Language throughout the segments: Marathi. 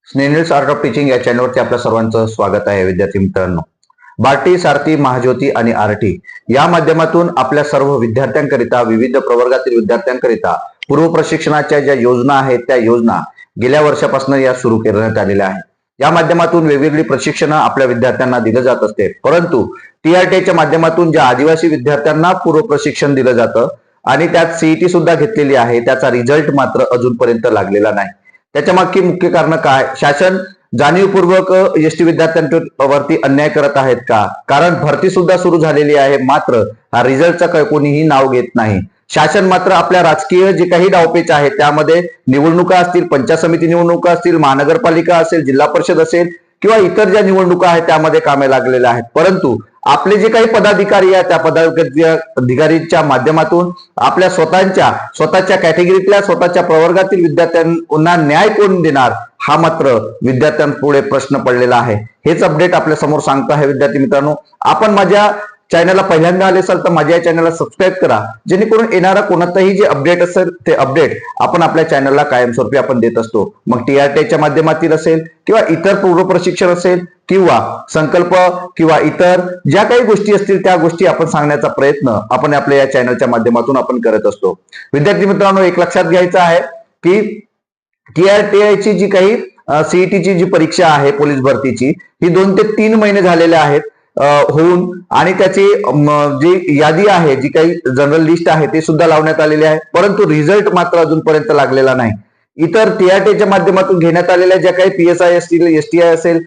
स्नेहिल्स आर्ट ऑफ टीचिंग या चॅनलवरती आपल्या सर्वांचं स्वागत आहे. विद्यार्थी मित्रांनो, बार्टी, सारथी, महाज्योती आणि आरटी या माध्यमातून आपल्या सर्व विद्यार्थ्यांकरिता, विविध प्रवर्गातील विद्यार्थ्यांकरिता पूर्व प्रशिक्षणाच्या ज्या योजना आहेत त्या योजना गेल्या वर्षापासून या सुरू करण्यात आलेल्या आहेत. या माध्यमातून वेगवेगळी प्रशिक्षण आपल्या विद्यार्थ्यांना दिलं जात असते, परंतु टीआरटीच्या माध्यमातून ज्या आदिवासी विद्यार्थ्यांना पूर्व प्रशिक्षण दिलं जातं आणि त्यात सीईटी सुद्धा घेतलेली आहे, त्याचा रिझल्ट मात्र अजूनपर्यंत लागलेला नाही. त्याच्या मागची मुख्य कारण काय? शासन जाणीवपूर्वक एसटी विद्यार्थ्यांवरती अन्याय करत आहेत का? कारण भरती सुद्धा सुरू झालेली आहे, मात्र हा रिझल्टचा कोणीही नाव घेत नाही. शासन मात्र आपल्या राजकीय जे काही डावपेच आहेत त्यामध्ये निवडणुका असतील, पंचायत समिती निवडणुका असतील, महानगरपालिका असेल, जिल्हा परिषद असेल किंवा इतर ज्या निवडणुका आहेत त्यामध्ये कामे लागलेल्या आहेत, परंतु आपले जे काही पदाधिकारी आहेत त्या पदाधिकारीच्या माध्यमातून आपल्या स्वतःच्या कॅटेगरीतल्या स्वतःच्या प्रवर्गातील विद्यार्थ्यांना न्याय कोण देणार, हा मात्र विद्यार्थ्यांपुढे प्रश्न पडलेला आहे. हेच अपडेट आपल्या समोर सांगतो आहे. विद्यार्थी मित्रांनो, आपण माझ्या चॅनलला पहिल्यांदा आले असाल तर माझ्या या चॅनलला सबस्क्राईब करा, जेणेकरून येणारा कोणताही जे अपडेट असेल ते अपडेट आपण आपल्या चॅनलला कायमस्वरूपी आपण देत असतो. मग टीआरटीच्या माध्यमातील असेल किंवा इतर पूर्व प्रशिक्षण असेल किंवा संकल्प किंवा इतर ज्या काही गोष्टी असतील त्या गोष्टी आपण सांगण्याचा प्रयत्न आपण आपल्या या चॅनलच्या माध्यमातून आपण करत असतो. विद्यार्थी मित्रांनो, एक लक्षात घ्यायचं आहे की टीआरटीची जी काही सीईटीची जी परीक्षा आहे पोलीस भरतीची, ही 2 ते 3 महिने झालेले आहेत होऊन, आणि त्याची जी यादी आहे, जी काही जनरल लिस्ट आहे ते सुद्धा लावण्यात आलेली आहे, परंतु रिझल्ट मात्र अजूनपर्यंत लागलेला नाही. इतर टीआरटीच्या माध्यमातून घेण्यात आलेल्या ज्या काही पीएसआय असतील, एसटीआय असेल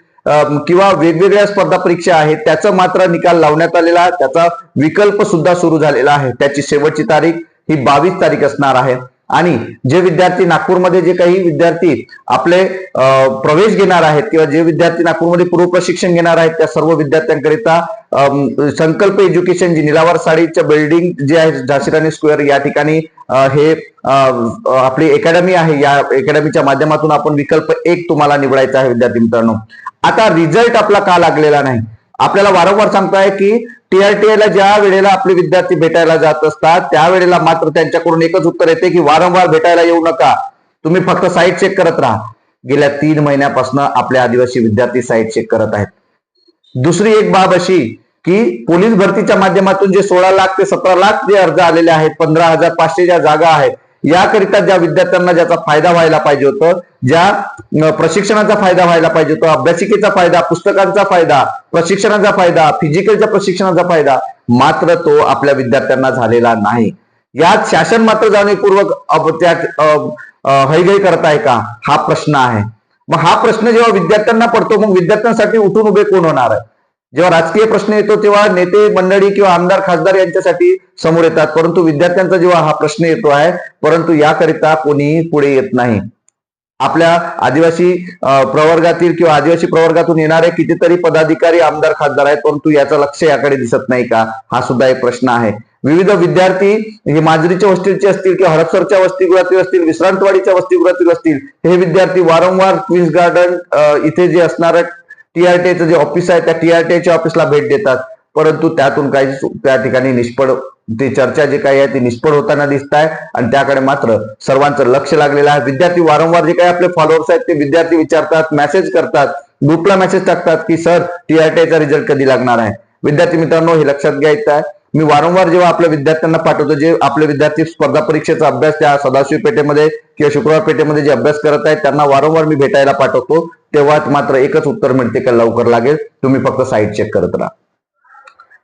किंवा वेगवेगळ्या स्पर्धा परीक्षा आहेत त्याचा मात्र निकाल लावण्यात आलेला, त्याचा विकल्प सुद्धा सुरू झालेला आहे. त्याची शेवटची तारीख ही 22 तारीख असणार आहे. आणि जे विद्यार्थी नागपूरमध्ये जे काही विद्यार्थी आपले प्रवेश घेणार आहेत किंवा जे विद्यार्थी नागपूरमध्ये पूर्व प्रशिक्षण घेणार आहेत त्या सर्व विद्यार्थ्यांकरिता संकल्प एज्युकेशन, जी निलावार साडीच्या बिल्डिंग जे आहे झाशीराणी स्क्वेअर या ठिकाणी हे आपली अकॅडमी आहे. या अकॅडमीच्या माध्यमातून आपण विकल्प 1 तुम्हाला निवडायचा आहे. विद्यार्थी मित्रांनो, आता रिझल्ट आपला का लागलेला नाही? आपल्याला वारंवार सांगताय की टीआरटीला ज्या वेळेला आपले विद्यार्थी भेटायला जात असतात त्यावेळेला मात्र त्यांच्याकडून एकच उत्तर येते की वारंवार भेटायला येऊ नका, तुम्ही फक्त साईट चेक करत राहा. गेल्या 3 महिन्यापासून आपले आदिवासी विद्यार्थी साईट चेक करत आहेत. दुसरी एक बाब अशी की पोलीस भरतीच्या माध्यमातून जे 16 लाख ते 17 लाख जे अर्ज आलेले आहेत, 15,500 ज्या जागा आहेत, याकरिता ज्या विद्यार्थ्यांना ज्याचा फायदा व्हायला पाहिजे होतं, ज्या प्रशिक्षणाचा फायदा व्हायला पाहिजे होता, अभ्यासिकेचा फायदा, पुस्तकांचा फायदा, प्रशिक्षणाचा फायदा, फिजिकलच्या प्रशिक्षणाचा फायदा, मात्र तो आपल्या विद्यार्थ्यांना झालेला नाही. यात शासन मात्र जाणीवपूर्वक त्यात हयगय करत आहे का, हा प्रश्न आहे. मग हा प्रश्न जेव्हा विद्यार्थ्यांना पडतो, मग विद्यार्थ्यांसाठी उठून उभे कोण होणार आहे? जेव्हा राजकीय प्रश्न येतो तेव्हा नेते मंडळी किंवा आमदार खासदार यांच्यासाठी समोर येतात, परंतु विद्यार्थ्यांचा जेव्हा हा प्रश्न येतो आहे, परंतु याकरिता कोणीही पुढे येत नाही. आपल्या आदिवासी प्रवर्गातील किंवा आदिवासी प्रवर्गातून येणारे कितीतरी पदाधिकारी, आमदार, खासदार आहेत, परंतु याचं लक्ष याकडे दिसत नाही का, हा सुद्धा एक प्रश्न आहे. विविध विद्यार्थी हे माजरीच्या वसतिगृहातील असतील किंवा हडपसरच्या वसतिगृहातील असतील, विश्रांतवाडीच्या वसतिगृहातील असतील, हे विद्यार्थी वारंवार क्वीन्स गार्डन इथे जे असणार टीआरटीचं जे ऑफिस आहे त्या टीआरटीच्या ऑफिसला भेट देतात, परंतु त्यातून काही त्या ठिकाणी निष्फळ ती चर्चा जे काही आहे ती निष्फळ होताना दिसत आहे आणि त्याकडे मात्र सर्वांचं लक्ष लागलेलं आहे. विद्यार्थी वारंवार जे काही आपले फॉलोअर्स आहेत ते विद्यार्थी विचारतात, मेसेज करतात, ग्रुपला मेसेज टाकतात की सर टीआरटीचा रिझल्ट कधी लागणार आहे. विद्यार्थी मित्रांनो, हे लक्षात घ्यायचं आहे. मी वारंवार जेव्हा आपल्या विद्यार्थ्यांना पाठवतो, जे आपले विद्यार्थी स्पर्धा परीक्षेचा अभ्यास त्या सदाशिव पेठेमध्ये किंवा शुक्रवार पेठेमध्ये जे अभ्यास करत आहेत त्यांना वारंवार मी भेटायला पाठवतो, तेव्हा मात्र एकच उत्तर मिळते की लवकर लागेल, तुम्ही फक्त साईट चेक करत राहा.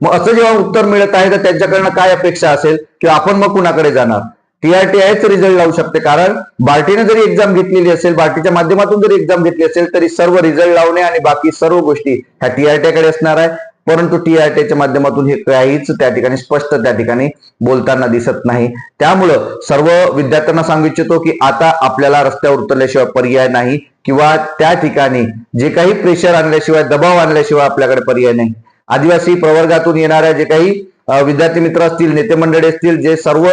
मग असं जेव्हा उत्तर मिळत आहे तर त्यांच्याकडनं काय अपेक्षा असेल किंवा आपण मग कुणाकडे जाणार? टीआरटीआयच रिझल्ट लावू शकते, कारण बार्टीने जरी एक्झाम घेतलेली असेल, बार्टीच्या माध्यमातून जरी एक्झाम घेतली असेल तरी सर्व रिझल्ट लावणे आणि बाकी सर्व गोष्टी ह्या टीआरटीकडे असणार आहे, परंतु टीआरटीच्या माध्यमातून हे काहीच त्या ठिकाणी स्पष्ट त्या ठिकाणी बोलताना दिसत नाही. त्यामुळं सर्व विद्यार्थ्यांना सांगू इच्छितो की आता आपल्याला रस्त्यावर उतरल्याशिवाय पर्याय नाही किंवा त्या ठिकाणी जे काही प्रेशर आणल्याशिवाय, दबाव आणल्याशिवाय आपल्याकडे पर्याय नाही. आदिवासी प्रवर्गातून येणाऱ्या जे काही विद्यार्थी मित्र असतील, नेते मंडळी असतील, जे सर्व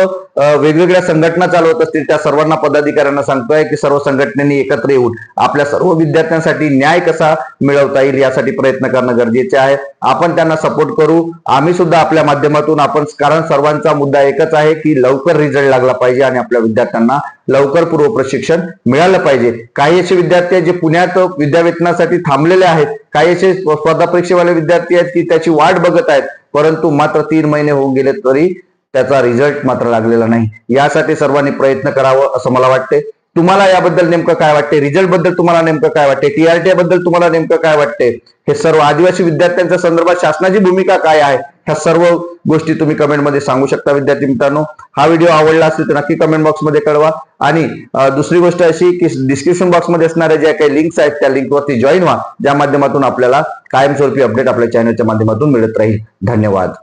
वेगवेगळ्या संघटना चालवत असतील, त्या सर्वांना पदाधिकाऱ्यांना सांगतोय की सर्व संघटनेनी एकत्र येऊन आपल्या सर्व विद्यार्थ्यांसाठी न्याय कसा मिळवता येईल यासाठी प्रयत्न करणं गरजेचे आहे. आपण त्यांना सपोर्ट करू. आम्ही सुद्धा आपल्या माध्यमातून कारण सर्वांचा मुद्दा एकच आहे की लवकर रिझल्ट लागला पाहिजे आणि आपल्या विद्यार्थ्यांना लवकर पूर्व प्रशिक्षण मिळालं पाहिजे. काही असे विद्यार्थी आहेत जे पुण्यात विद्यावेतनासाठी थांबलेले आहेत, काही असे स्पर्धा परीक्षेवाले विद्यार्थी आहेत की त्याची वाट बघत आहेत, परंतु मात्र 3 महिने होऊन गेले तरी त्याचा रिझल्ट मात्र लागलेला नाही. यासाठी सर्वांनी प्रयत्न करावं असं मला वाटते. तुम्हाला याबद्दल नेमकं काय वाटते? रिझल्ट बद्दल तुम्हाला नेमकं काय वाटते? TRT बद्दल तुम्हाला नेमकं काय वाटते? हे सर्व आदिवासी विद्यार्थ्यांच्या संदर्भात शासनाची भूमिका काय आहे, ह्या सर्व गोष्टी तुम्ही कमेंटमध्ये सांगू शकता. विद्यार्थी मित्रांनो, हा व्हिडिओ आवडला असेल तर नक्की कमेंट बॉक्समध्ये कळवा. आणि दुसरी गोष्ट अशी की डिस्क्रिप्शन बॉक्समध्ये असणाऱ्या ज्या काही लिंक्स आहेत त्या लिंकवरती जॉईन व्हा, ज्या माध्यमातून आपल्याला कायमस्वरूपी अपडेट आपल्या चॅनलच्या माध्यमातून मिळत राहील. धन्यवाद.